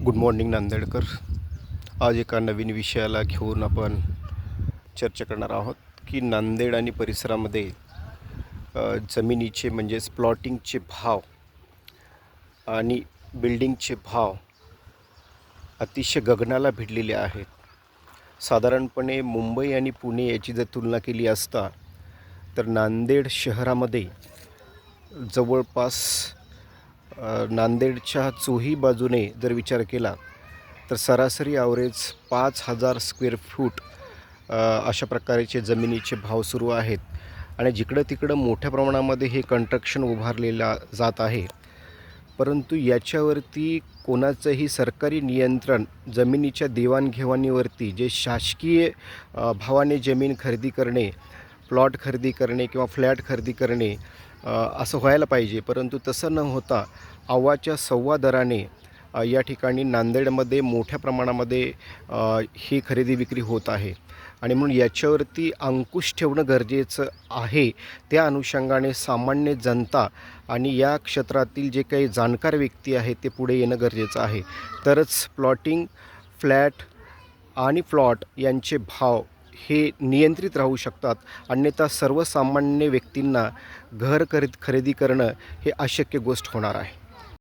Good morning Nandedkar. आज एका नवीन विषयाला घेऊन आपण चर्चा करणार आहोत की नांदेड आणि परिसरामध्ये जमिनीचे म्हणजेच प्लॉटिंगचे भाव आणि बिल्डिंगचे भाव अतिशय गगनाला भिडलेले आहेत. साधारणपणे मुंबई आणि पुणे याची जर तुलना केली असता तर नांदेड शहरामध्ये जवळपास नांदेडच्या चोही बाजूने जर विचार केला तर सरासरी ॲव्हरेज 5,000 स्क्वेअर फूट अशा प्रकारचे जमिनीचे भाव सुरू आहेत. आणि जिकडं तिकडं मोठ्या प्रमाणामध्ये हे कंस्ट्रक्शन उभारलेलं जात आहे. परंतु याच्यावरती कोणाचंही सरकारी नियंत्रण जमिनीच्या देवाणघेवाणीवरती जे शासकीय भावाने जमीन खरेदी करणे, प्लॉट खरेदी करणे किंवा फ्लॅट खरेदी करणे असं व्हायला पाहिजे. परंतु तसं न होता अव्वाच्या सव्वा दराने या ठिकाणी नांदेडमध्ये मोठ्या प्रमाणामध्ये ही खरेदी विक्री होत आहे. आणि म्हणून याच्यावरती अंकुश ठेवणं गरजेचं आहे. त्या अनुषंगाने सामान्य जनता आणि या क्षेत्रातील जे काही जाणकार व्यक्ती आहेत ते पुढे येणं गरजेचं आहे. तरच प्लॉटिंग, फ्लॅट आणि प्लॉट यांचे भाव हे नियंत्रित राहू शकतात. अन्यथा सर्वसामान्य व्यक्तींना घर खरेदी करणं हे अशक्य गोष्ट होणार आहे.